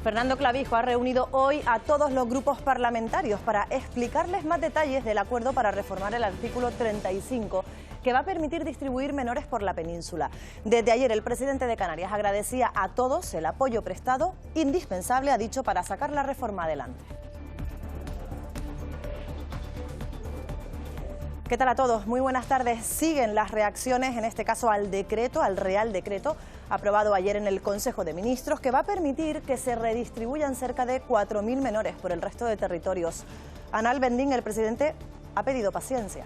Fernando Clavijo ha reunido hoy a todos los grupos parlamentarios para explicarles más detalles del acuerdo para reformar el artículo 35, que va a permitir distribuir menores por la península. Desde ayer el presidente de Canarias agradecía a todos el apoyo prestado, indispensable, ha dicho, para sacar la reforma adelante. ¿Qué tal a todos? Muy buenas tardes. Siguen las reacciones, en este caso al decreto, al Real Decreto, aprobado ayer en el Consejo de Ministros, que va a permitir que se redistribuyan cerca de 4.000 menores por el resto de territorios. Anal Bendín, el presidente, ha pedido paciencia.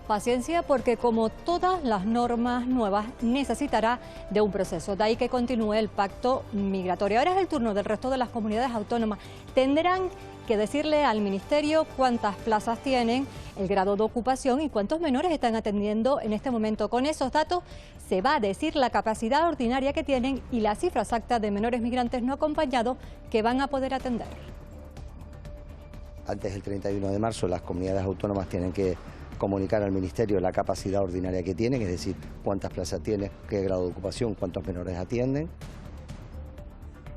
Paciencia porque, como todas las normas nuevas, necesitará de un proceso. De ahí que continúe el pacto migratorio. Ahora es el turno del resto de las comunidades autónomas. Tendrán que decirle al Ministerio cuántas plazas tienen, el grado de ocupación y cuántos menores están atendiendo en este momento. Con esos datos se va a decir la capacidad ordinaria que tienen y la cifra exacta de menores migrantes no acompañados que van a poder atender. Antes del 31 de marzo las comunidades autónomas tienen que comunicar al Ministerio la capacidad ordinaria que tienen, es decir, cuántas plazas tienen, qué grado de ocupación, cuántos menores atienden.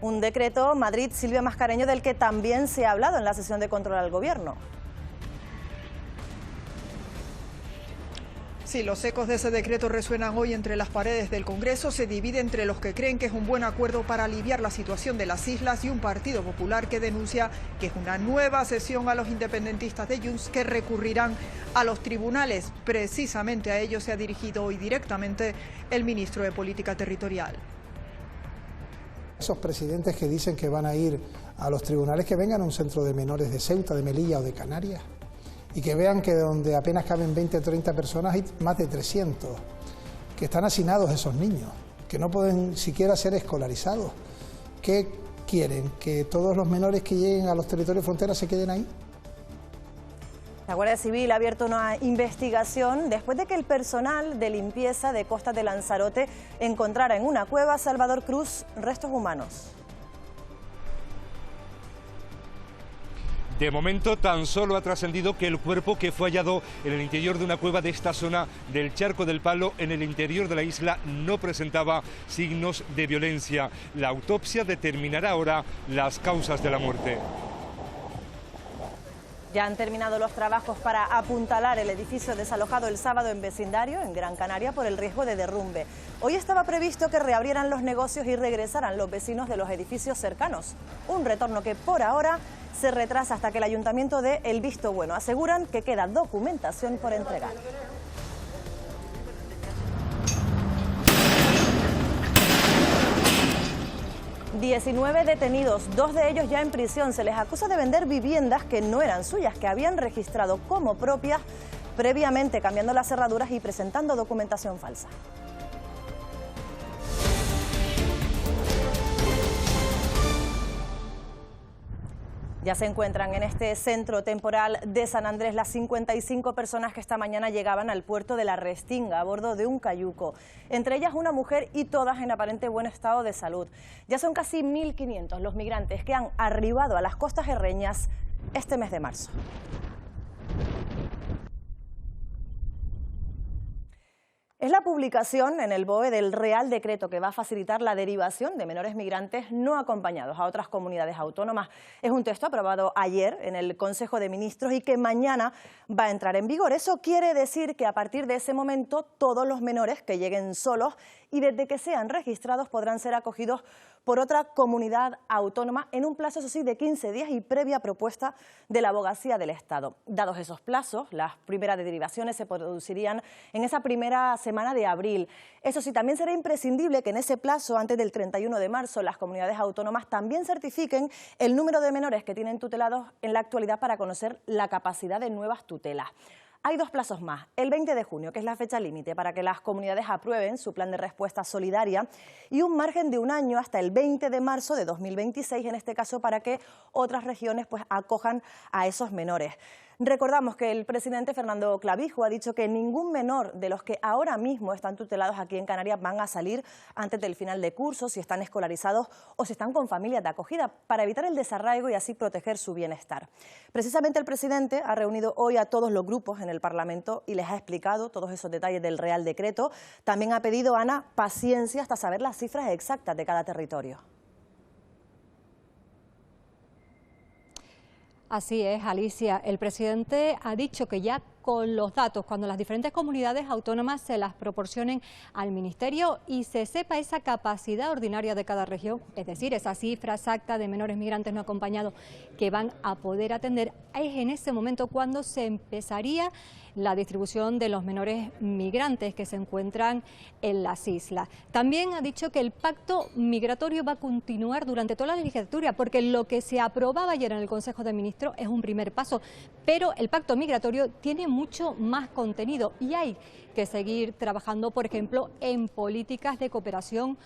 Un decreto, Madrid, Silvia Mascareño, del que también se ha hablado en la sesión de control al Gobierno. Sí, los ecos de ese decreto resuenan hoy entre las paredes del Congreso. Se divide entre los que creen que es un buen acuerdo para aliviar la situación de las islas y un Partido Popular que denuncia que es una nueva cesión a los independentistas de Junts que recurrirán a los tribunales. Precisamente a ellos se ha dirigido hoy directamente el ministro de Política Territorial. Esos presidentes que dicen que van a ir a los tribunales, que vengan a un centro de menores de Ceuta, de Melilla o de Canarias, y que vean que donde apenas caben 20 o 30 personas hay más de 300, que están hacinados esos niños, que no pueden siquiera ser escolarizados. ¿Qué quieren? ¿Que todos los menores que lleguen a los territorios fronteras se queden ahí? La Guardia Civil ha abierto una investigación después de que el personal de limpieza de Costas de Lanzarote encontrara en una cueva Salvador Cruz restos humanos. De momento tan solo ha trascendido que el cuerpo que fue hallado en el interior de una cueva de esta zona del Charco del Palo, en el interior de la isla, no presentaba signos de violencia. La autopsia determinará ahora las causas de la muerte. Ya han terminado los trabajos para apuntalar el edificio desalojado el sábado en vecindario, en Gran Canaria, por el riesgo de derrumbe. Hoy estaba previsto que reabrieran los negocios y regresaran los vecinos de los edificios cercanos. Un retorno que por ahora se retrasa hasta que el ayuntamiento dé el visto bueno. Aseguran que queda documentación por entregar. ...19 detenidos, 2 de ellos ya en prisión. Se les acusa de vender viviendas que no eran suyas, que habían registrado como propias previamente, cambiando las cerraduras y presentando documentación falsa. Ya se encuentran en este centro temporal de San Andrés las 55 personas que esta mañana llegaban al puerto de La Restinga a bordo de un cayuco. Entre ellas una mujer y todas en aparente buen estado de salud. Ya son casi 1.500 los migrantes que han arribado a las costas herreñas este mes de marzo. Es la publicación en el BOE del Real Decreto que va a facilitar la derivación de menores migrantes no acompañados a otras comunidades autónomas. Es un texto aprobado ayer en el Consejo de Ministros y que mañana va a entrar en vigor. Eso quiere decir que a partir de ese momento todos los menores que lleguen solos y desde que sean registrados podrán ser acogidos por otra comunidad autónoma en un plazo, eso sí, de 15 días y previa propuesta de la Abogacía del Estado. Dados esos plazos, las primeras derivaciones se producirían en esa primera semana de abril. Eso sí, también será imprescindible que en ese plazo, antes del 31 de marzo, las comunidades autónomas también certifiquen el número de menores que tienen tutelados en la actualidad para conocer la capacidad de nuevas tutelas. Hay 2 plazos más, el 20 de junio, que es la fecha límite para que las comunidades aprueben su plan de respuesta solidaria, y un margen de un año hasta el 20 de marzo de 2026, en este caso para que otras regiones pues acojan a esos menores. Recordamos que el presidente Fernando Clavijo ha dicho que ningún menor de los que ahora mismo están tutelados aquí en Canarias van a salir antes del final de curso, si están escolarizados o si están con familias de acogida, para evitar el desarraigo y así proteger su bienestar. Precisamente el presidente ha reunido hoy a todos los grupos en el Parlamento y les ha explicado todos esos detalles del Real Decreto. También ha pedido, Ana, paciencia hasta saber las cifras exactas de cada territorio. Así es, Alicia. El presidente ha dicho que ya con los datos, cuando las diferentes comunidades autónomas se las proporcionen al Ministerio y se sepa esa capacidad ordinaria de cada región, es decir, esa cifra exacta de menores migrantes no acompañados que van a poder atender, es en ese momento cuando se empezaría la distribución de los menores migrantes que se encuentran en las islas. También ha dicho que el pacto migratorio va a continuar durante toda la legislatura, porque lo que se aprobaba ayer en el Consejo de Ministros es un primer paso, pero el pacto migratorio tiene mucho más contenido y hay que seguir trabajando, por ejemplo, en políticas de cooperación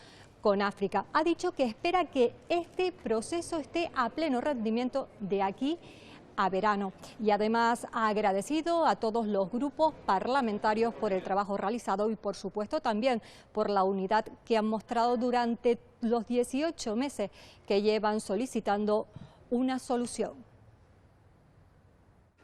con África. Ha dicho que espera que este proceso esté a pleno rendimiento de aquí a verano y además ha agradecido a todos los grupos parlamentarios por el trabajo realizado y por supuesto también por la unidad que han mostrado durante los 18 meses que llevan solicitando una solución.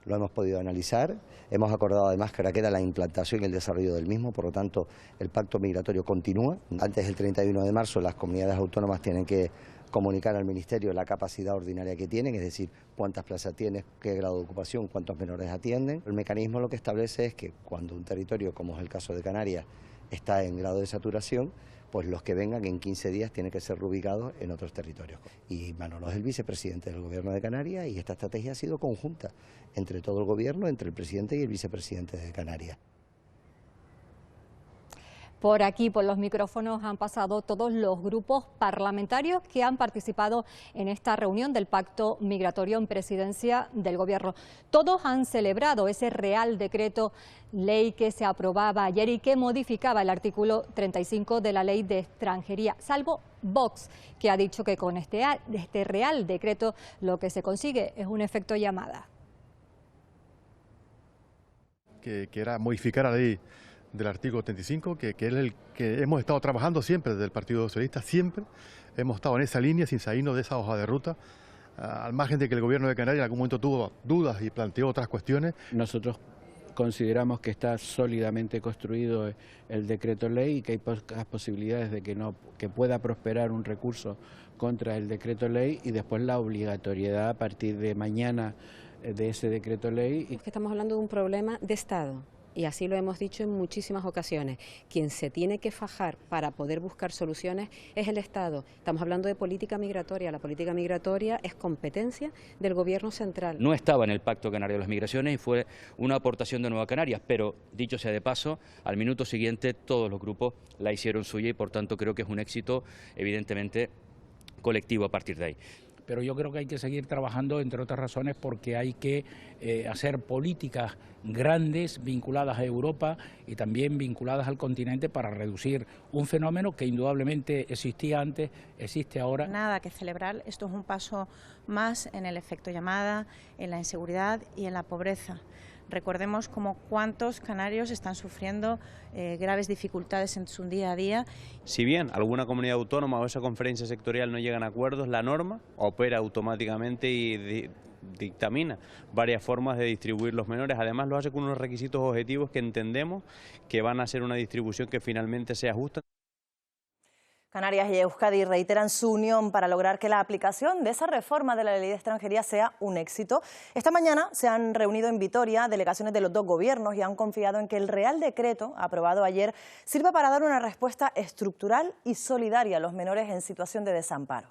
Lo hemos podido analizar, hemos acordado además que ahora queda la implantación y el desarrollo del mismo, por lo tanto el pacto migratorio continúa. Antes del 31 de marzo las comunidades autónomas tienen que comunicar al Ministerio la capacidad ordinaria que tienen, es decir, cuántas plazas tienen, qué grado de ocupación, cuántos menores atienden. El mecanismo lo que establece es que cuando un territorio, como es el caso de Canarias, está en grado de saturación, pues los que vengan en 15 días tienen que ser reubicados en otros territorios. Y Manolo es el vicepresidente del Gobierno de Canarias y esta estrategia ha sido conjunta entre todo el Gobierno, entre el presidente y el vicepresidente de Canarias. Por aquí, por los micrófonos, han pasado todos los grupos parlamentarios que han participado en esta reunión del Pacto Migratorio en presidencia del Gobierno. Todos han celebrado ese Real Decreto Ley que se aprobaba ayer y que modificaba el artículo 35 de la Ley de Extranjería, salvo Vox, que ha dicho que con este Real Decreto lo que se consigue es un efecto llamada. Que era modificar la ley del artículo 35, que es el que hemos estado trabajando siempre desde el Partido Socialista, siempre hemos estado en esa línea sin salirnos de esa hoja de ruta, al margen de que el Gobierno de Canarias en algún momento tuvo dudas y planteó otras cuestiones. Nosotros consideramos que está sólidamente construido el decreto ley y que hay pocas posibilidades de que pueda prosperar un recurso contra el decreto ley y después la obligatoriedad a partir de mañana de ese decreto ley. Es que estamos hablando de un problema de Estado. Y así lo hemos dicho en muchísimas ocasiones. Quien se tiene que fajar para poder buscar soluciones es el Estado. Estamos hablando de política migratoria. La política migratoria es competencia del Gobierno central. No estaba en el Pacto Canario de las Migraciones y fue una aportación de Nueva Canarias, pero dicho sea de paso, al minuto siguiente todos los grupos la hicieron suya y por tanto creo que es un éxito evidentemente colectivo a partir de ahí. Pero yo creo que hay que seguir trabajando, entre otras razones, porque hay que hacer políticas grandes vinculadas a Europa y también vinculadas al continente para reducir un fenómeno que indudablemente existía antes, existe ahora. Nada que celebrar, esto es un paso más en el efecto llamada, en la inseguridad y en la pobreza. Recordemos como cuántos canarios están sufriendo graves dificultades en su día a día. Si bien alguna comunidad autónoma o esa conferencia sectorial no llegan a acuerdos, la norma opera automáticamente y dictamina varias formas de distribuir los menores. Además lo hace con unos requisitos objetivos que entendemos que van a ser una distribución que finalmente sea justa. Canarias y Euskadi reiteran su unión para lograr que la aplicación de esa reforma de la Ley de Extranjería sea un éxito. Esta mañana se han reunido en Vitoria delegaciones de los dos gobiernos y han confiado en que el Real Decreto, aprobado ayer, sirva para dar una respuesta estructural y solidaria a los menores en situación de desamparo.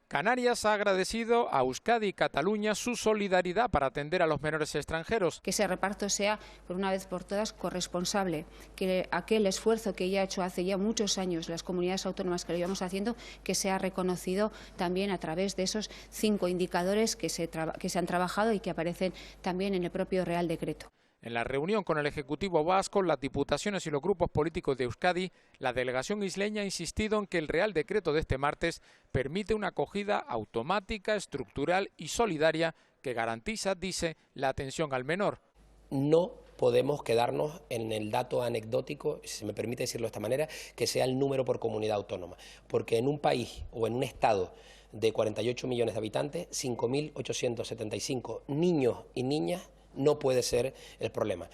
Canarias ha agradecido a Euskadi y Cataluña su solidaridad para atender a los menores extranjeros. Que ese reparto sea, por una vez por todas, corresponsable, que aquel esfuerzo que ya ha hecho hace ya muchos años las comunidades autónomas que lo llevamos haciendo, que sea reconocido también a través de esos 5 indicadores que se han trabajado y que aparecen también en el propio Real Decreto. En la reunión con el Ejecutivo vasco, las diputaciones y los grupos políticos de Euskadi, la delegación isleña ha insistido en que el Real Decreto de este martes permite una acogida automática, estructural y solidaria que garantiza, dice, la atención al menor. No podemos quedarnos en el dato anecdótico, si se me permite decirlo de esta manera, que sea el número por comunidad autónoma, porque en un país o en un estado de 48 millones de habitantes, 5.875 niños y niñas no puede ser el problema.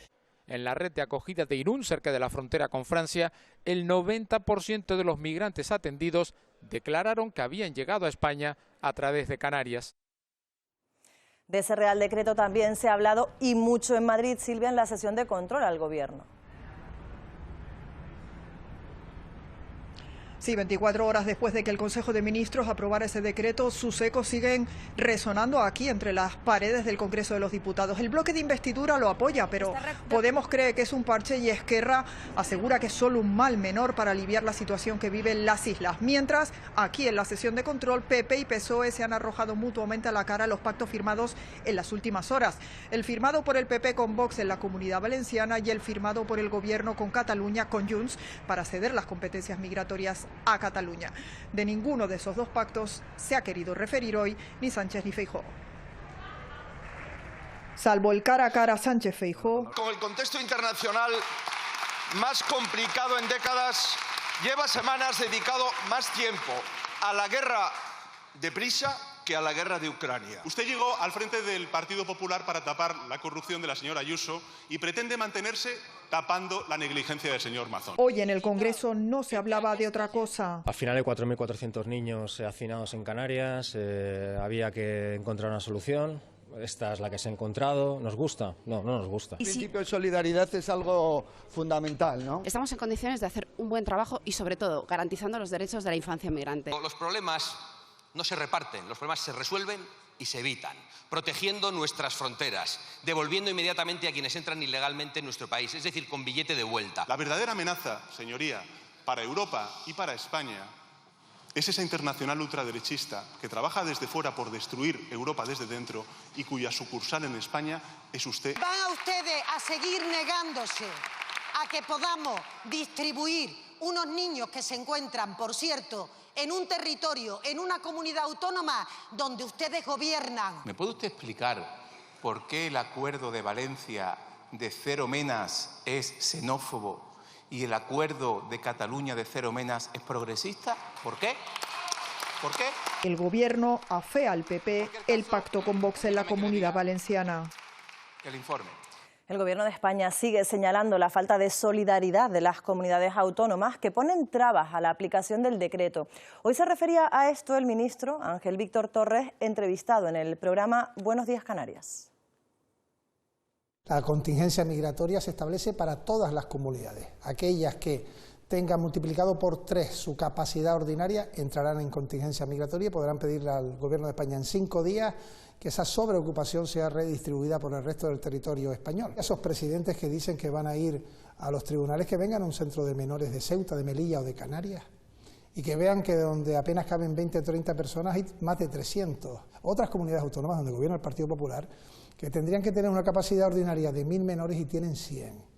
En la red de acogida de Irún, cerca de la frontera con Francia, el 90% de los migrantes atendidos declararon que habían llegado a España a través de Canarias. De ese Real Decreto también se ha hablado y mucho en Madrid, Silvia, en la sesión de control al Gobierno. Sí, 24 horas después de que el Consejo de Ministros aprobara ese decreto, sus ecos siguen resonando aquí entre las paredes del Congreso de los Diputados. El bloque de investidura lo apoya, pero Podemos cree que es un parche y Esquerra asegura que es solo un mal menor para aliviar la situación que viven las islas. Mientras, aquí en la sesión de control, PP y PSOE se han arrojado mutuamente a la cara los pactos firmados en las últimas horas. El firmado por el PP con Vox en la Comunidad Valenciana y el firmado por el Gobierno con Cataluña, con Junts, para ceder las competencias migratorias a Cataluña. De ninguno de esos dos pactos se ha querido referir hoy ni Sánchez ni Feijóo. Salvo el cara a cara Sánchez-Feijóo. Con el contexto internacional más complicado en décadas, lleva semanas dedicado más tiempo a la guerra deprisa que a la guerra de Ucrania. Usted llegó al frente del Partido Popular para tapar la corrupción de la señora Ayuso y pretende mantenerse tapando la negligencia del señor Mazón. Hoy en el Congreso no se hablaba de otra cosa. Al final hay 4.400 niños hacinados en Canarias, había que encontrar una solución. Esta es la que se ha encontrado. ¿Nos gusta? No, no nos gusta. El principio de solidaridad es algo fundamental, ¿no? Estamos en condiciones de hacer un buen trabajo y, sobre todo, garantizando los derechos de la infancia migrante. Los problemas no se reparten, los problemas se resuelven y se evitan, protegiendo nuestras fronteras, devolviendo inmediatamente a quienes entran ilegalmente en nuestro país, es decir, con billete de vuelta. La verdadera amenaza, señoría, para Europa y para España es esa internacional ultraderechista que trabaja desde fuera por destruir Europa desde dentro y cuya sucursal en España es usted. ¿Van a ustedes a seguir negándose a que podamos distribuir unos niños que se encuentran, por cierto, en un territorio, en una comunidad autónoma donde ustedes gobiernan? ¿Me puede usted explicar por qué el acuerdo de Valencia de cero menas es xenófobo y el acuerdo de Cataluña de cero menas es progresista? ¿Por qué? ¿Por qué? El Gobierno afea al PP el pacto con Vox en la Comunidad Valenciana. El informe. El Gobierno de España sigue señalando la falta de solidaridad de las comunidades autónomas que ponen trabas a la aplicación del decreto. Hoy se refería a esto el ministro Ángel Víctor Torres, entrevistado en el programa Buenos Días Canarias. La contingencia migratoria se establece para todas las comunidades. Aquellas que tengan multiplicado por 3 su capacidad ordinaria entrarán en contingencia migratoria y podrán pedirle al Gobierno de España en 5 días que esa sobreocupación sea redistribuida por el resto del territorio español. Esos presidentes que dicen que van a ir a los tribunales, que vengan a un centro de menores de Ceuta, de Melilla o de Canarias y que vean que donde apenas caben 20 o 30 personas hay más de 300. Otras comunidades autónomas donde gobierna el Partido Popular que tendrían que tener una capacidad ordinaria de 1.000 menores y tienen 100.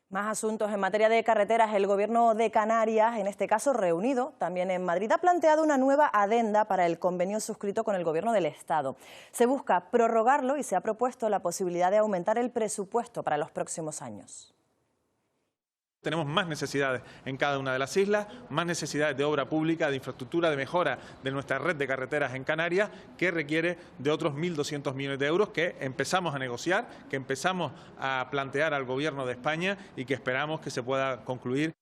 Más asuntos en materia de carreteras. El Gobierno de Canarias, en este caso reunido también en Madrid, ha planteado una nueva adenda para el convenio suscrito con el Gobierno del Estado. Se busca prorrogarlo y se ha propuesto la posibilidad de aumentar el presupuesto para los próximos años. Tenemos más necesidades en cada una de las islas, más necesidades de obra pública, de infraestructura, de mejora de nuestra red de carreteras en Canarias, que requiere de otros 1.200 millones de euros que empezamos a negociar, que empezamos a plantear al Gobierno de España y que esperamos que se pueda concluir.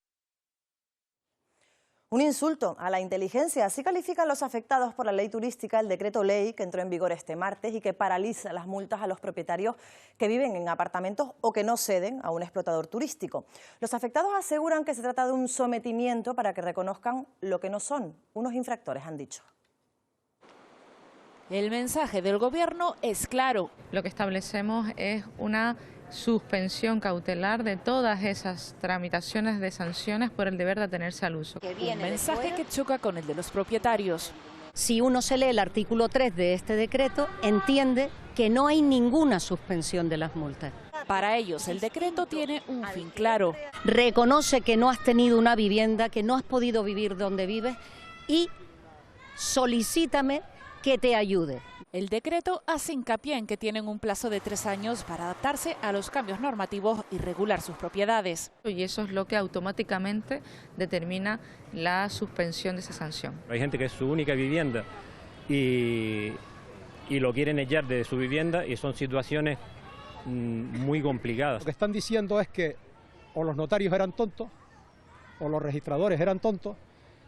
Un insulto a la inteligencia, así califican los afectados por la ley turística el decreto ley que entró en vigor este martes y que paraliza las multas a los propietarios que viven en apartamentos o que no ceden a un explotador turístico. Los afectados aseguran que se trata de un sometimiento para que reconozcan lo que no son. Unos infractores han dicho. El mensaje del Gobierno es claro. Lo que establecemos es una suspensión cautelar de todas esas tramitaciones de sanciones por el deber de atenerse al uso. Un mensaje que choca con el de los propietarios. Si uno se lee el artículo 3 de este decreto, entiende que no hay ninguna suspensión de las multas. Para ellos, el decreto tiene un fin claro. Reconoce que no has tenido una vivienda, que no has podido vivir donde vives y solicítame que te ayude. El decreto hace hincapié en que tienen un plazo de 3 años para adaptarse a los cambios normativos y regular sus propiedades. Y eso es lo que automáticamente determina la suspensión de esa sanción. Hay gente que es su única vivienda y lo quieren echar de su vivienda y son situaciones muy complicadas. Lo que están diciendo es que o los notarios eran tontos o los registradores eran tontos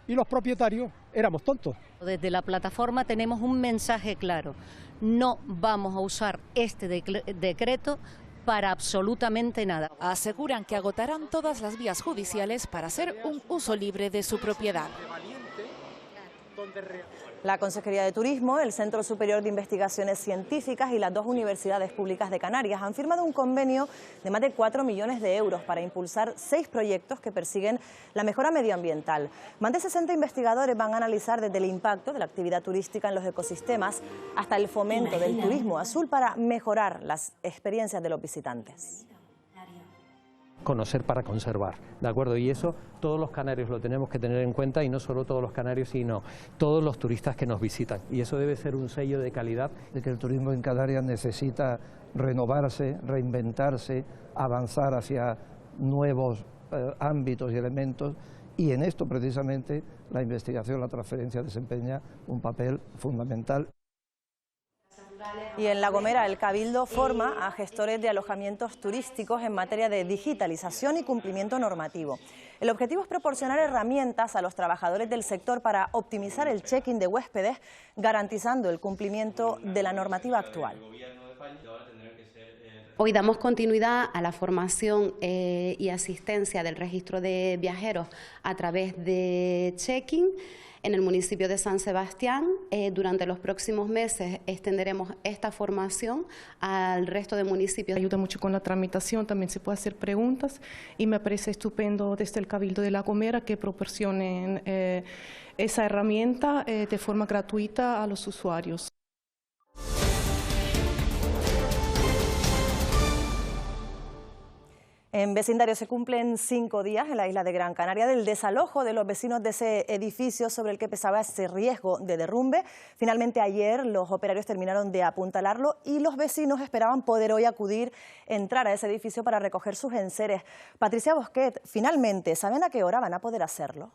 y los propietarios éramos tontos. Desde la plataforma tenemos un mensaje claro: no vamos a usar este decreto para absolutamente nada. Aseguran que agotarán todas las vías judiciales para hacer un uso libre de su propiedad. La Consejería de Turismo, el Centro Superior de Investigaciones Científicas y las 2 universidades públicas de Canarias han firmado un convenio de más de 4 millones de euros para impulsar 6 proyectos que persiguen la mejora medioambiental. Más de 60 investigadores van a analizar desde el impacto de la actividad turística en los ecosistemas hasta el fomento del turismo azul para mejorar las experiencias de los visitantes. Conocer para conservar, ¿de acuerdo? Y eso todos los canarios lo tenemos que tener en cuenta, y no solo todos los canarios, sino todos los turistas que nos visitan. Y eso debe ser un sello de calidad. De que el turismo en Canarias necesita renovarse, reinventarse, avanzar hacia nuevos ámbitos y elementos, y en esto precisamente la investigación, la transferencia desempeña un papel fundamental. Y en La Gomera, el Cabildo forma a gestores de alojamientos turísticos en materia de digitalización y cumplimiento normativo. El objetivo es proporcionar herramientas a los trabajadores del sector para optimizar el check-in de huéspedes, garantizando el cumplimiento de la normativa actual. Hoy damos continuidad a la formación y asistencia del registro de viajeros a través de check-in en el municipio de San Sebastián. Durante los próximos meses extenderemos esta formación al resto de municipios. Ayuda mucho con la tramitación, también se puede hacer preguntas, y me parece estupendo desde el Cabildo de La Gomera que proporcionen esa herramienta de forma gratuita a los usuarios. En vecindario se cumplen 5 días en la isla de Gran Canaria del desalojo de los vecinos de ese edificio sobre el que pesaba ese riesgo de derrumbe. Finalmente ayer los operarios terminaron de apuntalarlo y los vecinos esperaban poder hoy entrar a ese edificio para recoger sus enseres. Patricia Bosquet, finalmente, ¿saben a qué hora van a poder hacerlo?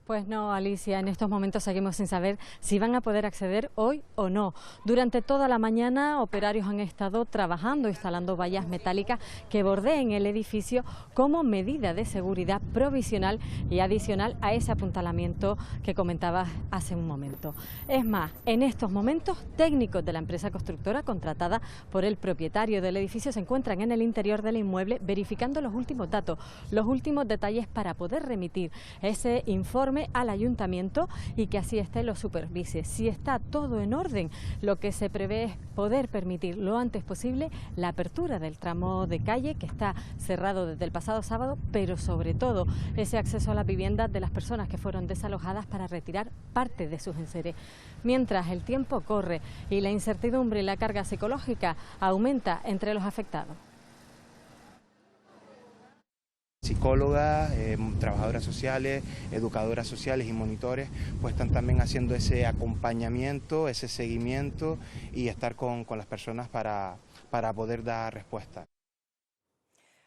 Pues no, Alicia, en estos momentos seguimos sin saber si van a poder acceder hoy o no. Durante toda la mañana, operarios han estado trabajando, instalando vallas metálicas que bordeen el edificio como medida de seguridad provisional y adicional a ese apuntalamiento que comentabas hace un momento. Es más, en estos momentos, técnicos de la empresa constructora contratada por el propietario del edificio se encuentran en el interior del inmueble verificando los últimos datos, los últimos detalles para poder remitir ese informe al ayuntamiento y que así esté lo supervise. Si está todo en orden, lo que se prevé es poder permitir lo antes posible la apertura del tramo de calle que está cerrado desde el pasado sábado, pero sobre todo ese acceso a las viviendas de las personas que fueron desalojadas para retirar parte de sus enseres. Mientras el tiempo corre y la incertidumbre y la carga psicológica aumenta entre los afectados. Psicólogas, trabajadoras sociales, educadoras sociales y monitores pues están también haciendo ese acompañamiento, ese seguimiento y estar con las personas para poder dar respuesta.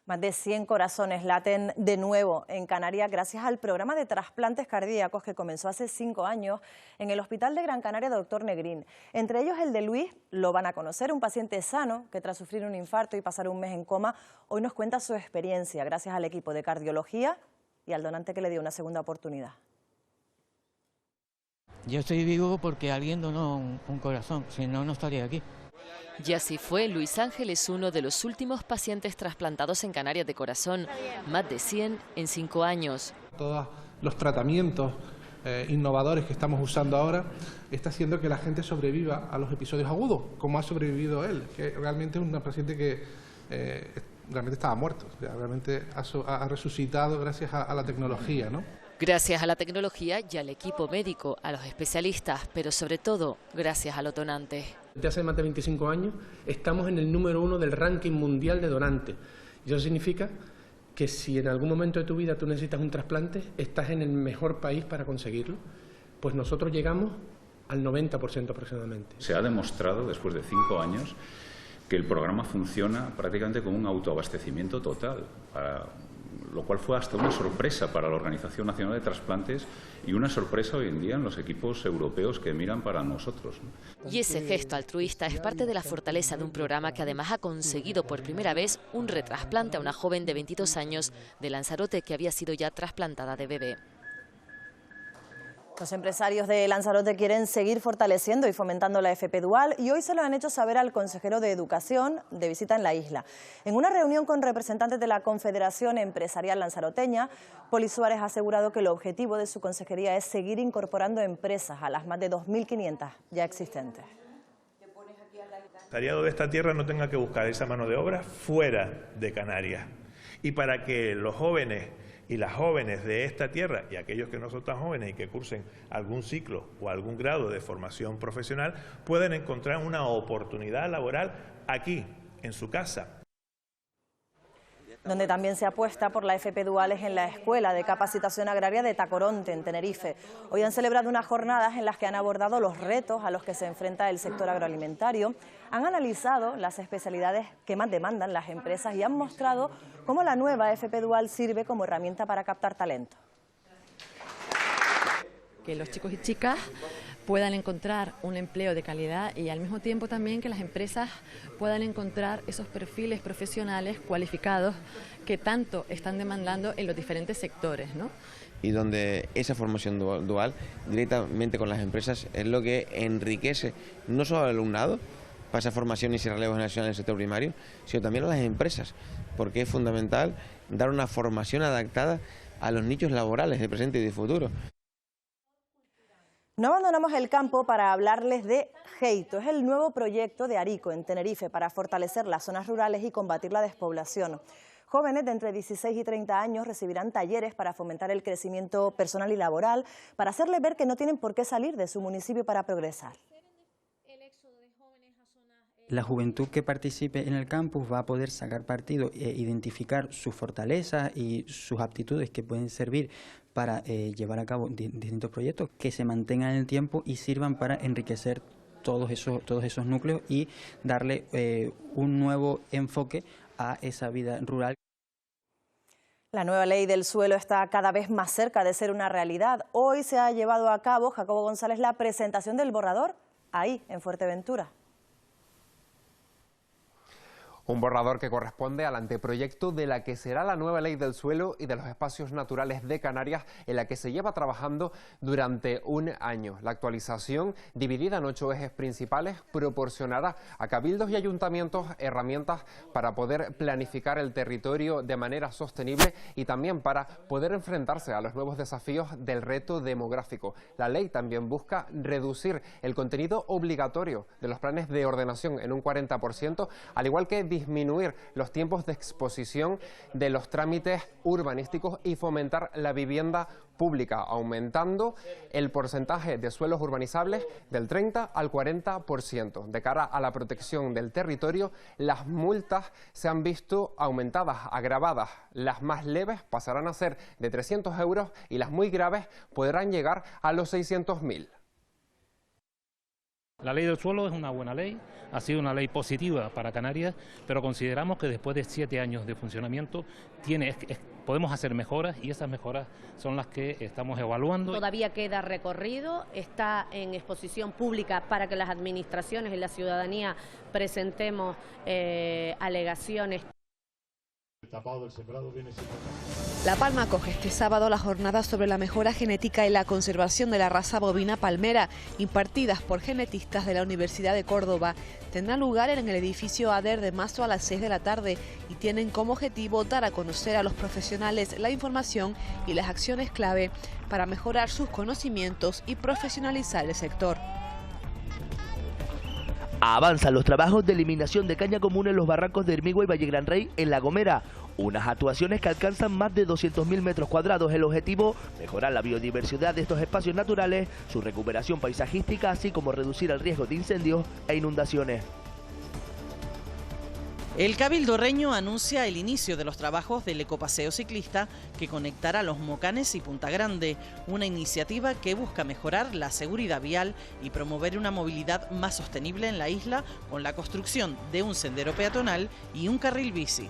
Más de 100 corazones laten de nuevo en Canarias gracias al programa de trasplantes cardíacos que comenzó hace 5 años en el Hospital de Gran Canaria Dr. Negrín. Entre ellos el de Luis, lo van a conocer, un paciente sano que tras sufrir un infarto y pasar un mes en coma, hoy nos cuenta su experiencia gracias al equipo de cardiología y al donante que le dio una segunda oportunidad. Yo estoy vivo porque alguien donó un corazón, si no, no estaría aquí. Y así fue, Luis Ángel es uno de los últimos pacientes trasplantados en Canarias de corazón, más de 100 en 5 años. Todos los tratamientos innovadores que estamos usando ahora está haciendo que la gente sobreviva a los episodios agudos, como ha sobrevivido él, que realmente es una paciente que realmente estaba muerto, o sea, realmente ha resucitado gracias a la tecnología, ¿no? Gracias a la tecnología y al equipo médico, a los especialistas, pero sobre todo gracias a los donantes. Desde hace más de 25 años estamos en el número 1 del ranking mundial de donantes. Y eso significa que si en algún momento de tu vida tú necesitas un trasplante, estás en el mejor país para conseguirlo, pues nosotros llegamos al 90% aproximadamente. Se ha demostrado, después de 5 años, que el programa funciona prácticamente como un autoabastecimiento total, lo cual fue hasta una sorpresa para la Organización Nacional de Trasplantes y una sorpresa hoy en día en los equipos europeos que miran para nosotros. Y ese gesto altruista es parte de la fortaleza de un programa que además ha conseguido por primera vez un retrasplante a una joven de 22 años de Lanzarote que había sido ya trasplantada de bebé. Los empresarios de Lanzarote quieren seguir fortaleciendo y fomentando la FP Dual y hoy se lo han hecho saber al consejero de Educación de visita en la isla. En una reunión con representantes de la Confederación Empresarial Lanzaroteña, Poli Suárez ha asegurado que el objetivo de su consejería es seguir incorporando empresas a las más de 2.500 ya existentes. El empresariado de esta tierra no tenga que buscar esa mano de obra fuera de Canarias. Y para que los jóvenes y las jóvenes de esta tierra y aquellos que no son tan jóvenes y que cursen algún ciclo o algún grado de formación profesional pueden encontrar una oportunidad laboral aquí, en su casa. Donde también se apuesta por la FP Dual es en la Escuela de Capacitación Agraria de Tacoronte, en Tenerife. Hoy han celebrado unas jornadas en las que han abordado los retos a los que se enfrenta el sector agroalimentario, han analizado las especialidades que más demandan las empresas y han mostrado cómo la nueva FP Dual sirve como herramienta para captar talento. Que los chicos y chicas puedan encontrar un empleo de calidad y al mismo tiempo también que las empresas puedan encontrar esos perfiles profesionales cualificados que tanto están demandando en los diferentes sectores, ¿no? Y donde esa formación dual directamente con las empresas es lo que enriquece no solo al alumnado para esa formación y ese relevo generacional en el sector primario, sino también a las empresas, porque es fundamental dar una formación adaptada a los nichos laborales de presente y de futuro. No abandonamos el campo para hablarles de Geito. Es el nuevo proyecto de Arico en Tenerife para fortalecer las zonas rurales y combatir la despoblación. Jóvenes de entre 16 y 30 años recibirán talleres para fomentar el crecimiento personal y laboral, para hacerles ver que no tienen por qué salir de su municipio para progresar. La juventud que participe en el campus va a poder sacar partido e identificar sus fortalezas y sus aptitudes que pueden servir para llevar a cabo distintos proyectos que se mantengan en el tiempo y sirvan para enriquecer todos esos núcleos y darle un nuevo enfoque a esa vida rural. La nueva ley del suelo está cada vez más cerca de ser una realidad. Hoy se ha llevado a cabo, Jacobo González, la presentación del borrador ahí, en Fuerteventura. Un borrador que corresponde al anteproyecto de la que será la nueva ley del suelo y de los espacios naturales de Canarias, en la que se lleva trabajando durante un año. La actualización, dividida en 8 ejes principales, proporcionará a cabildos y ayuntamientos herramientas para poder planificar el territorio de manera sostenible y también para poder enfrentarse a los nuevos desafíos del reto demográfico. La ley también busca reducir el contenido obligatorio de los planes de ordenación en un 40%, al igual que disminuir los tiempos de exposición de los trámites urbanísticos y fomentar la vivienda pública, aumentando el porcentaje de suelos urbanizables del 30 al 40%. De cara a la protección del territorio, las multas se han visto aumentadas, agravadas. Las más leves pasarán a ser de 300 euros y las muy graves podrán llegar a los 600.000. La ley del suelo es una buena ley, ha sido una ley positiva para Canarias, pero consideramos que después de 7 años de funcionamiento podemos hacer mejoras y esas mejoras son las que estamos evaluando. Todavía queda recorrido, está en exposición pública para que las administraciones y la ciudadanía presentemos alegaciones. La Palma acoge este sábado la jornada sobre la mejora genética y la conservación de la raza bovina palmera, impartidas por genetistas de la Universidad de Córdoba. Tendrán lugar en el edificio ADER de Mazo a las 6 de la tarde y tienen como objetivo dar a conocer a los profesionales la información y las acciones clave para mejorar sus conocimientos y profesionalizar el sector. Avanzan los trabajos de eliminación de caña común en los barrancos de Hermigua y Valle Gran Rey en La Gomera. Unas actuaciones que alcanzan más de 200.000 metros cuadrados. El objetivo, mejorar la biodiversidad de estos espacios naturales, su recuperación paisajística, así como reducir el riesgo de incendios e inundaciones. El Cabildo Reño anuncia el inicio de los trabajos del ecopaseo ciclista que conectará Los Mocanes y Punta Grande, una iniciativa que busca mejorar la seguridad vial y promover una movilidad más sostenible en la isla con la construcción de un sendero peatonal y un carril bici.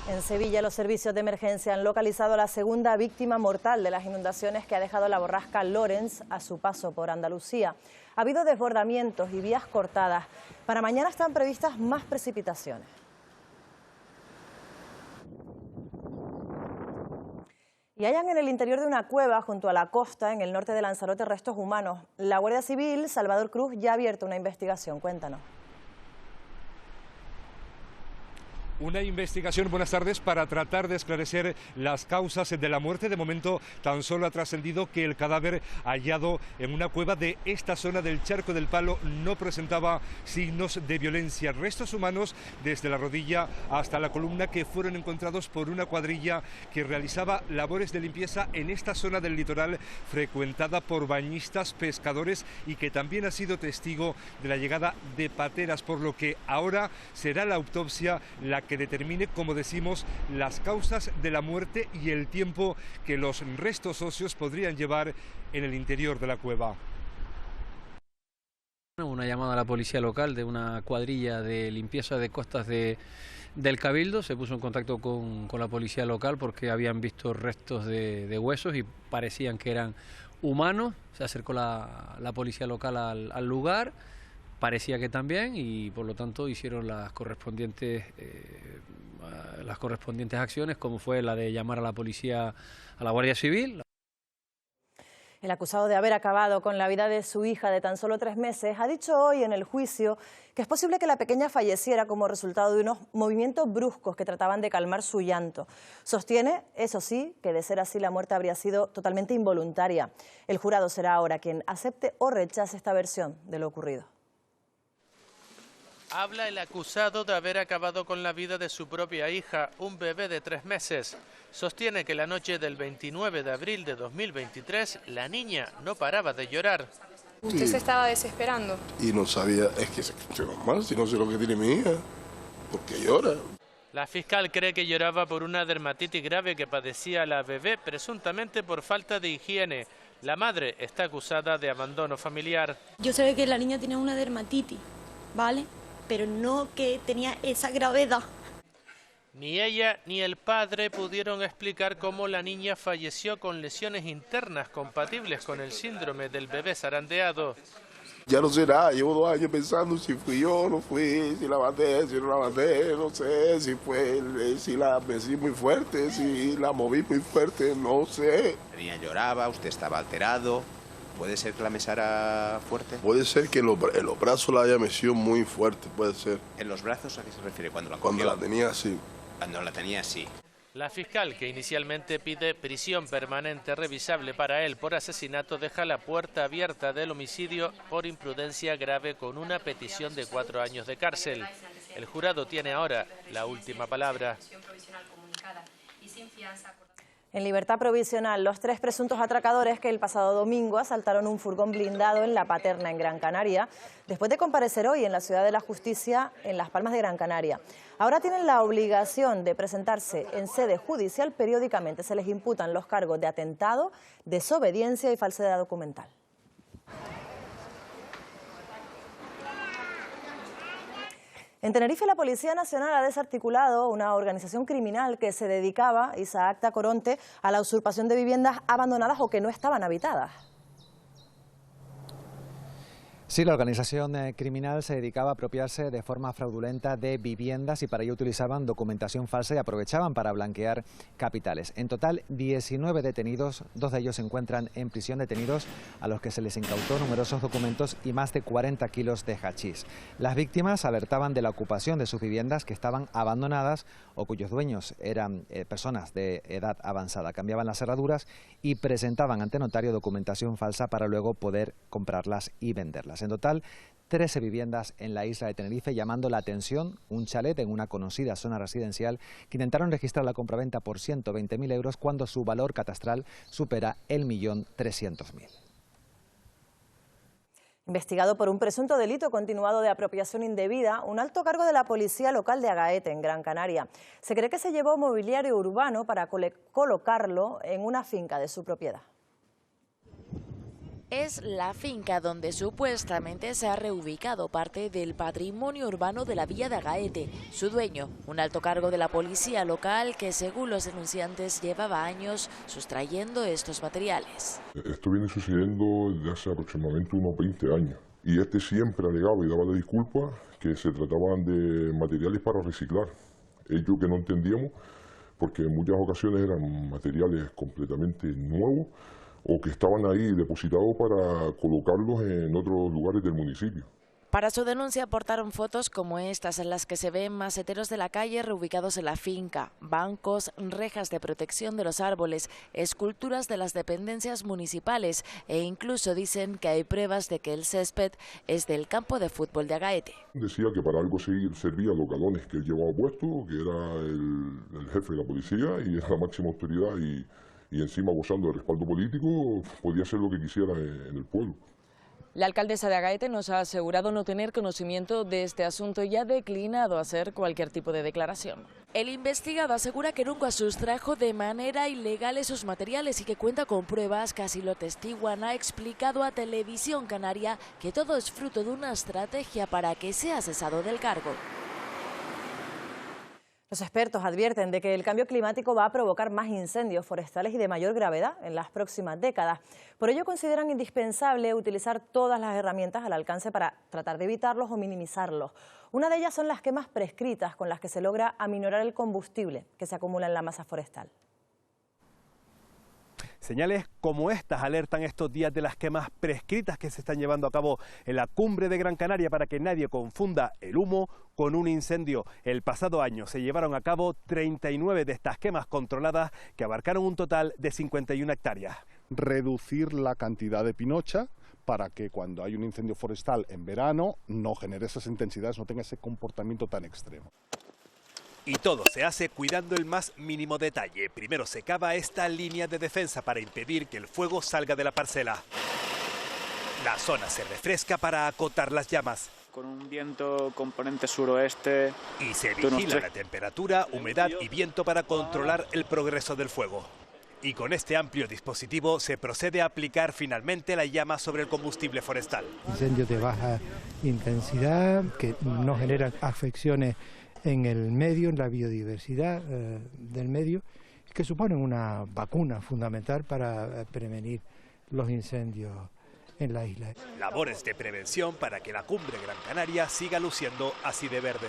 En Sevilla, los servicios de emergencia han localizado a la segunda víctima mortal de las inundaciones que ha dejado la borrasca Lawrence a su paso por Andalucía. Ha habido desbordamientos y vías cortadas. Para mañana están previstas más precipitaciones. Y hallan en el interior de una cueva junto a la costa, en el norte de Lanzarote, restos humanos. La Guardia Civil, Salvador Cruz, ya ha abierto una investigación. Cuéntanos. Una investigación, buenas tardes, para tratar de esclarecer las causas de la muerte. De momento tan solo ha trascendido que el cadáver hallado en una cueva de esta zona del Charco del Palo no presentaba signos de violencia. Restos humanos desde la rodilla hasta la columna que fueron encontrados por una cuadrilla que realizaba labores de limpieza en esta zona del litoral frecuentada por bañistas, pescadores y que también ha sido testigo de la llegada de pateras, por lo que ahora será la autopsia la que determine, como decimos, las causas de la muerte y el tiempo que los restos óseos podrían llevar en el interior de la cueva. Una llamada a la policía local de una cuadrilla de limpieza de costas del Cabildo se puso en contacto con la policía local porque habían visto restos de huesos y parecían que eran humanos. Se acercó la policía local al lugar. Parecía que también, y por lo tanto hicieron las correspondientes acciones, como fue la de llamar a la policía, a la Guardia Civil. El acusado de haber acabado con la vida de su hija de tan solo 3 meses ha dicho hoy en el juicio que es posible que la pequeña falleciera como resultado de unos movimientos bruscos que trataban de calmar su llanto. Sostiene, eso sí, que de ser así la muerte habría sido totalmente involuntaria. El jurado será ahora quien acepte o rechace esta versión de lo ocurrido. Habla el acusado de haber acabado con la vida de su propia hija, un bebé de 3 meses. Sostiene que la noche del 29 de abril de 2023, la niña no paraba de llorar. ¿Usted se estaba desesperando? Y no sabía, es que es normal, si no sé lo que tiene mi hija, ¿por qué llora? La fiscal cree que lloraba por una dermatitis grave que padecía la bebé, presuntamente por falta de higiene. La madre está acusada de abandono familiar. Yo sé que la niña tenía una dermatitis, ¿vale? Pero no que tenía esa gravedad. Ni ella ni el padre pudieron explicar cómo la niña falleció con lesiones internas compatibles con el síndrome del bebé zarandeado. Ya no sé nada, llevo 2 años pensando si fui yo o no fui, si la mandé, si no la mandé, no sé, si la besí muy fuerte, si la moví muy fuerte, no sé. La niña lloraba, usted estaba alterado. ¿Puede ser que la mesara fuerte? Puede ser que en los brazos la haya mecido muy fuerte, puede ser. ¿En los brazos a qué se refiere? ¿Cuando la cogió? Cuando la tenía así. Cuando la tenía así. La fiscal, que inicialmente pide prisión permanente revisable para él por asesinato, deja la puerta abierta del homicidio por imprudencia grave con una petición de 4 años de cárcel. El jurado tiene ahora la última palabra. En libertad provisional, los 3 presuntos atracadores que el pasado domingo asaltaron un furgón blindado en La Paterna, en Gran Canaria, después de comparecer hoy en la Ciudad de la Justicia, en Las Palmas de Gran Canaria. Ahora tienen la obligación de presentarse en sede judicial periódicamente. Se les imputan los cargos de atentado, desobediencia y falsedad documental. En Tenerife, la Policía Nacional ha desarticulado una organización criminal que se dedicaba, Isaac Tacoronte, a la usurpación de viviendas abandonadas o que no estaban habitadas. Sí, la organización criminal se dedicaba a apropiarse de forma fraudulenta de viviendas y para ello utilizaban documentación falsa y aprovechaban para blanquear capitales. En total, 19 detenidos, 2 de ellos se encuentran en prisión, detenidos a los que se les incautó numerosos documentos y más de 40 kilos de hachís. Las víctimas alertaban de la ocupación de sus viviendas que estaban abandonadas o cuyos dueños eran personas de edad avanzada. Cambiaban las cerraduras y presentaban ante notario documentación falsa para luego poder comprarlas y venderlas. En total, 13 viviendas en la isla de Tenerife, llamando la atención un chalet en una conocida zona residencial que intentaron registrar la compraventa por 120.000 euros cuando su valor catastral supera el 1.300.000. Investigado por un presunto delito continuado de apropiación indebida, un alto cargo de la policía local de Agaete, en Gran Canaria, se cree que se llevó mobiliario urbano para colocarlo en una finca de su propiedad. Es la finca donde supuestamente se ha reubicado parte del patrimonio urbano de la villa de Agaete. Su dueño, un alto cargo de la policía local que, según los denunciantes, llevaba años sustrayendo estos materiales. Esto viene sucediendo desde hace aproximadamente unos 20 años. Y este siempre alegaba y daba la disculpa que se trataban de materiales para reciclar. Ello que no entendíamos, porque en muchas ocasiones eran materiales completamente nuevos, o que estaban ahí depositados para colocarlos en otros lugares del municipio. Para su denuncia aportaron fotos como estas, en las que se ven maceteros de la calle reubicados en la finca, bancos, rejas de protección de los árboles, esculturas de las dependencias municipales e incluso dicen que hay pruebas de que el césped es del campo de fútbol de Agaete. Decía que para algo servían los galones que él llevaba puesto, que era el jefe de la policía y era la máxima autoridad y encima gozando de respaldo político, podía hacer lo que quisiera en el pueblo. La alcaldesa de Agaete nos ha asegurado no tener conocimiento de este asunto y ha declinado hacer cualquier tipo de declaración. El investigado asegura que nunca sustrajo de manera ilegal esos materiales y que cuenta con pruebas que así lo atestiguan. Ha explicado a Televisión Canaria que todo es fruto de una estrategia para que sea cesado del cargo. Los expertos advierten de que el cambio climático va a provocar más incendios forestales y de mayor gravedad en las próximas décadas. Por ello consideran indispensable utilizar todas las herramientas al alcance para tratar de evitarlos o minimizarlos. Una de ellas son las quemas prescritas, con las que se logra aminorar el combustible que se acumula en la masa forestal. Señales como estas alertan estos días de las quemas prescritas que se están llevando a cabo en la cumbre de Gran Canaria para que nadie confunda el humo con un incendio. El pasado año se llevaron a cabo 39 de estas quemas controladas que abarcaron un total de 51 hectáreas. Reducir la cantidad de pinocha para que cuando hay un incendio forestal en verano no genere esas intensidades, no tenga ese comportamiento tan extremo. Y todo se hace cuidando el más mínimo detalle. Primero se cava esta línea de defensa para impedir que el fuego salga de la parcela. La zona se refresca para acotar las llamas. Con un viento componente suroeste. Y se vigila la temperatura, humedad y viento para controlar el progreso del fuego. Y con este amplio dispositivo se procede a aplicar finalmente la llama sobre el combustible forestal. Incendios de baja intensidad que no generan afecciones en el medio, en la biodiversidad del medio, que suponen una vacuna fundamental para prevenir los incendios en la isla. Labores de prevención para que la cumbre Gran Canaria siga luciendo así de verde.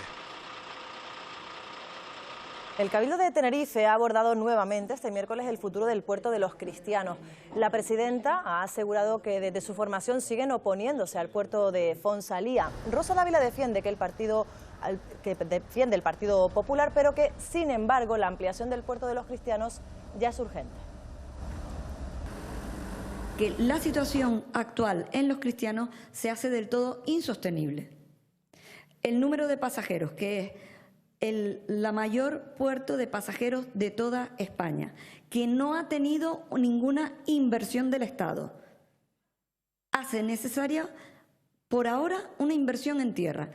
El Cabildo de Tenerife ha abordado nuevamente este miércoles el futuro del puerto de los Cristianos. La presidenta ha asegurado que desde su formación siguen oponiéndose al puerto de Fonsalía. Rosa Dávila defiende que el Partido Popular, pero que, sin embargo, la ampliación del puerto de los Cristianos ya es urgente. Que la situación actual en los Cristianos se hace del todo insostenible. El número de pasajeros, que es la mayor puerto de pasajeros de toda España, que no ha tenido ninguna inversión del Estado, hace necesaria, por ahora, una inversión en tierra.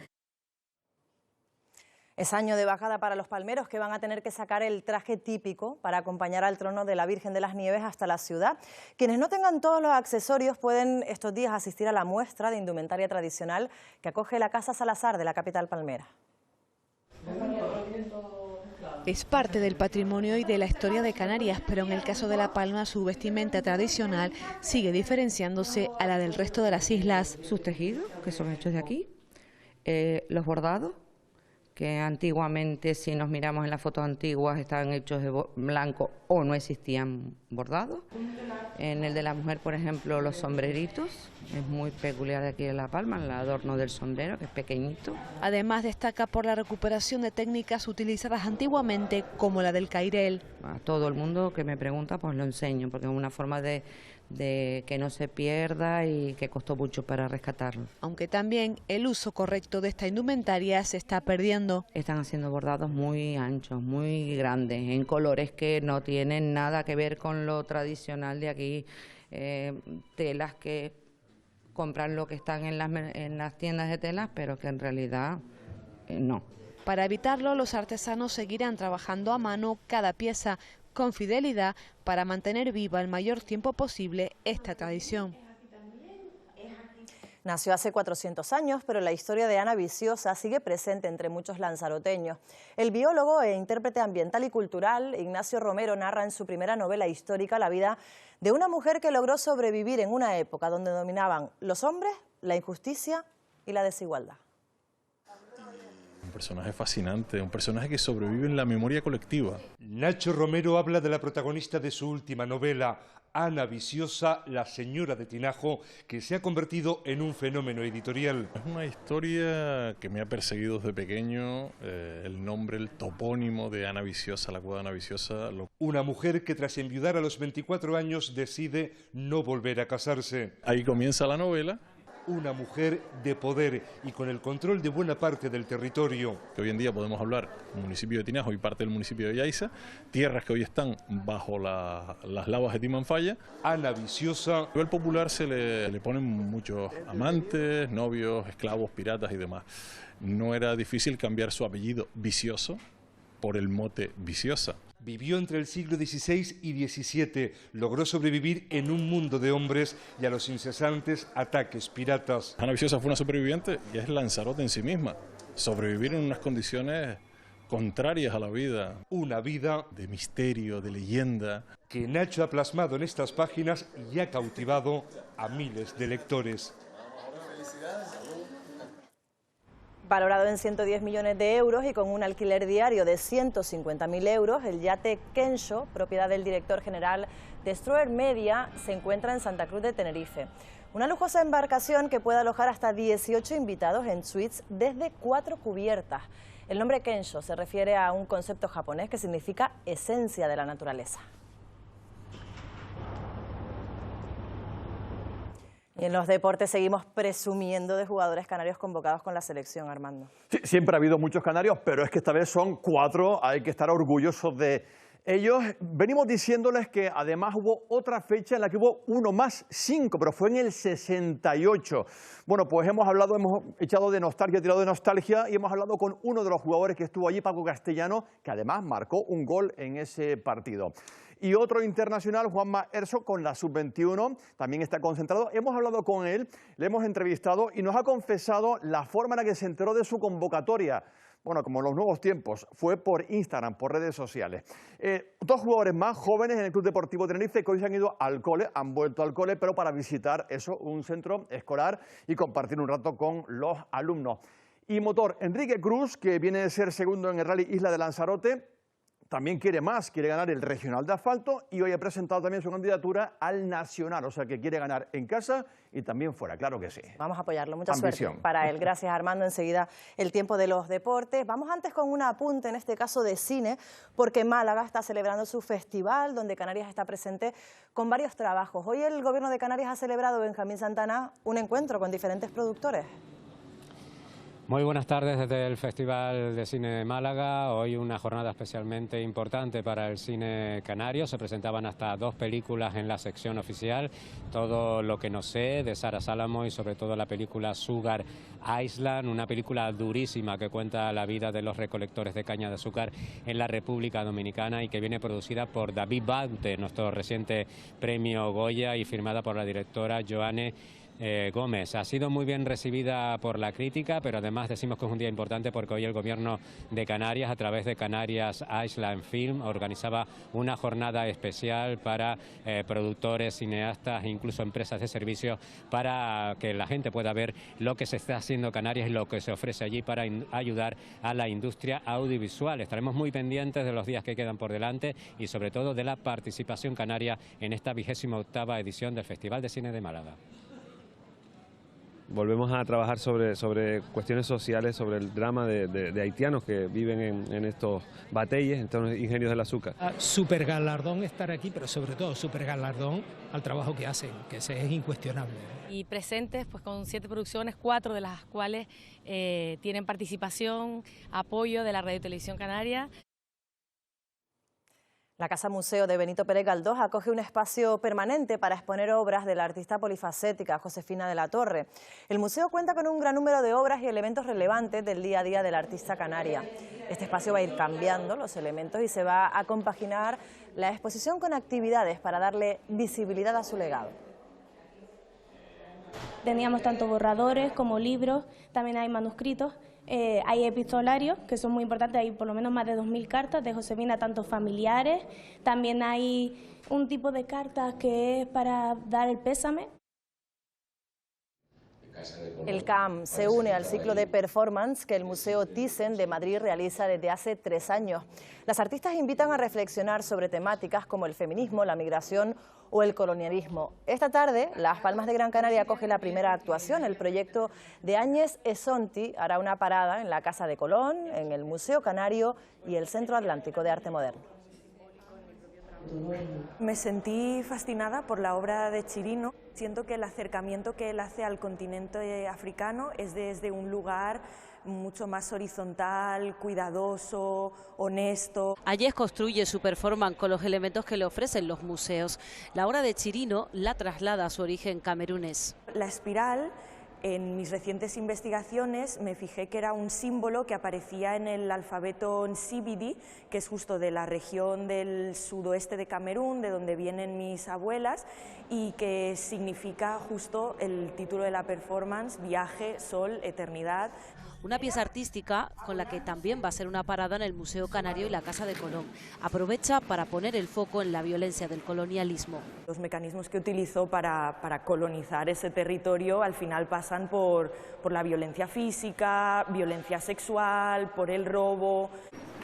Es año de bajada para los palmeros, que van a tener que sacar el traje típico para acompañar al trono de la Virgen de las Nieves hasta la ciudad. Quienes no tengan todos los accesorios pueden estos días asistir a la muestra de indumentaria tradicional que acoge la Casa Salazar de la capital palmera. Es parte del patrimonio y de la historia de Canarias, pero en el caso de La Palma su vestimenta tradicional sigue diferenciándose a la del resto de las islas. Sus tejidos, que son hechos de aquí, los bordados, que antiguamente, si nos miramos en las fotos antiguas, estaban hechos de blanco o no existían bordados. En el de la mujer, por ejemplo, los sombreritos, es muy peculiar de aquí de La Palma, el adorno del sombrero, que es pequeñito. Además destaca por la recuperación de técnicas utilizadas antiguamente, como la del cairel. A todo el mundo que me pregunta, pues lo enseño, porque es una forma de de que no se pierda y que costó mucho para rescatarlo. Aunque también el uso correcto de esta indumentaria se está perdiendo. Están haciendo bordados muy anchos, muy grandes, en colores que no tienen nada que ver con lo tradicional de aquí, telas que compran lo que están en las tiendas de telas, pero que en realidad no. Para evitarlo, los artesanos seguirán trabajando a mano cada pieza con fidelidad para mantener viva el mayor tiempo posible esta tradición. Nació hace 400 años, pero la historia de Ana Viciosa sigue presente entre muchos lanzaroteños. El biólogo e intérprete ambiental y cultural Ignacio Romero narra en su primera novela histórica la vida de una mujer que logró sobrevivir en una época donde dominaban los hombres, la injusticia y la desigualdad. Un personaje fascinante, un personaje que sobrevive en la memoria colectiva. Nacho Romero habla de la protagonista de su última novela, Ana Viciosa, la señora de Tinajo, que se ha convertido en un fenómeno editorial. Es una historia que me ha perseguido desde pequeño, el nombre, el topónimo de Ana Viciosa, la cueva de Ana Viciosa. Una mujer que tras enviudar a los 24 años decide no volver a casarse. Ahí comienza la novela. Una mujer de poder y con el control de buena parte del territorio. Que hoy en día podemos hablar del municipio de Tinajo y parte del municipio de Yaiza, tierras que hoy están bajo las lavas de Timanfaya. Ana Viciosa. A nivel popular se le ponen muchos amantes, novios, esclavos, piratas y demás. No era difícil cambiar su apellido Vicioso por el mote Viciosa. Vivió entre el siglo XVI y XVII, logró sobrevivir en un mundo de hombres y a los incesantes ataques piratas. Ana Viciosa fue una superviviente y es Lanzarote en sí misma. Sobrevivir en unas condiciones contrarias a la vida. Una vida de misterio, de leyenda. Que Nacho ha plasmado en estas páginas y ha cautivado a miles de lectores. Valorado en 110 millones de euros y con un alquiler diario de 150.000 euros, el yate Kensho, propiedad del director general de Stroer Media, se encuentra en Santa Cruz de Tenerife. Una lujosa embarcación que puede alojar hasta 18 invitados en suites desde 4 cubiertas. El nombre Kensho se refiere a un concepto japonés que significa esencia de la naturaleza. Y en los deportes seguimos presumiendo de jugadores canarios convocados con la selección, Armando. Sí, siempre ha habido muchos canarios, pero es que esta vez son 4, hay que estar orgullosos de ellos. Venimos diciéndoles que además hubo otra fecha en la que hubo uno más, 5, pero fue en el 68. Bueno, pues hemos echado de nostalgia, tirado de nostalgia y hemos hablado con uno de los jugadores que estuvo allí, Paco Castellano, que además marcó un gol en ese partido. Y otro internacional, Juanma Erso, con la sub-21, también está concentrado. Hemos hablado con él, le hemos entrevistado y nos ha confesado la forma en la que se enteró de su convocatoria. Bueno, como en los nuevos tiempos, fue por Instagram, por redes sociales. 2 jugadores más jóvenes en el Club Deportivo Tenerife que hoy se han ido al cole, han vuelto al cole, pero para visitar un centro escolar y compartir un rato con los alumnos. Y motor, Enrique Cruz, que viene de ser segundo en el Rally Isla de Lanzarote, también quiere más, quiere ganar el regional de asfalto y hoy ha presentado también su candidatura al nacional, o sea que quiere ganar en casa y también fuera, claro que sí. Vamos a apoyarlo, mucha suerte para él. Gracias, Armando. Enseguida el tiempo de los deportes. Vamos antes con un apunte, en este caso de cine, porque Málaga está celebrando su festival, donde Canarias está presente con varios trabajos. Hoy el Gobierno de Canarias ha celebrado, Benjamín Santana, un encuentro con diferentes productores. Muy buenas tardes desde el Festival de Cine de Málaga. Hoy una jornada especialmente importante para el cine canario. Se presentaban hasta 2 películas en la sección oficial. Todo lo que no sé, de Sara Salamo, y sobre todo la película Sugar Island, una película durísima que cuenta la vida de los recolectores de caña de azúcar en la República Dominicana y que viene producida por David Bante, nuestro reciente premio Goya, y firmada por la directora Joanne Gómez. Ha sido muy bien recibida por la crítica, pero además decimos que es un día importante porque hoy el Gobierno de Canarias, a través de Canarias Island Film, organizaba una jornada especial para productores, cineastas e incluso empresas de servicios, para que la gente pueda ver lo que se está haciendo en Canarias y lo que se ofrece allí para ayudar a la industria audiovisual. Estaremos muy pendientes de los días que quedan por delante y sobre todo de la participación canaria en esta 28ª edición del Festival de Cine de Málaga. volvemos a trabajar sobre cuestiones sociales, sobre el drama de haitianos que viven en estos bateyes, en estos ingenios del azúcar. Súper galardón estar aquí, pero sobre todo súper galardón al trabajo que hacen, que es incuestionable. Y presentes pues con 7 producciones, 4 de las cuales tienen participación, apoyo de la Radio y Televisión Canaria. La Casa Museo de Benito Pérez Galdós acoge un espacio permanente para exponer obras de la artista polifacética Josefina de la Torre. El museo cuenta con un gran número de obras y elementos relevantes del día a día de la artista canaria. Este espacio va a ir cambiando los elementos y se va a compaginar la exposición con actividades para darle visibilidad a su legado. Teníamos tanto borradores como libros, también hay manuscritos. Hay epistolarios, que son muy importantes, hay por lo menos más de 2000 cartas de Josefina, tanto familiares, también hay un tipo de cartas que es para dar el pésame. El CAM se une al ciclo de performance que el Museo Thyssen de Madrid realiza desde hace 3 años. Las artistas invitan a reflexionar sobre temáticas como el feminismo, la migración o el colonialismo. Esta tarde, Las Palmas de Gran Canaria acoge la primera actuación. El proyecto de Áñez Esonti hará una parada en la Casa de Colón, en el Museo Canario y el Centro Atlántico de Arte Moderno. Me sentí fascinada por la obra de Chirino. Siento que el acercamiento que él hace al continente africano es desde un lugar mucho más horizontal, cuidadoso, honesto. Áñez construye su performance con los elementos que le ofrecen los museos. La obra de Chirino la traslada a su origen camerunés. La espiral, en mis recientes investigaciones me fijé que era un símbolo que aparecía en el alfabeto Nsibidi, que es justo de la región del sudoeste de Camerún, de donde vienen mis abuelas, y que significa justo el título de la performance, Viaje, Sol, Eternidad. Una pieza artística con la que también va a ser una parada en el Museo Canario y la Casa de Colón. Aprovecha para poner el foco en la violencia del colonialismo. Los mecanismos que utilizó para colonizar ese territorio al final pasan por la violencia física, violencia sexual, por el robo.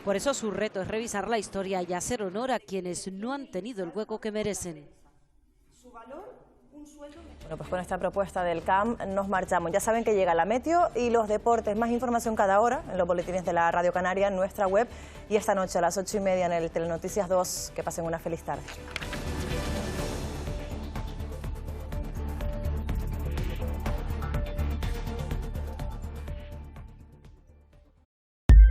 Por eso su reto es revisar la historia y hacer honor a quienes no han tenido el hueco que merecen. Bueno, pues con esta propuesta del CAM nos marchamos. Ya saben que llega la Meteo y los deportes. Más información cada hora en los boletines de la Radio Canaria, en nuestra web, y esta noche a las 8:30 en el Telenoticias 2. Que pasen una feliz tarde.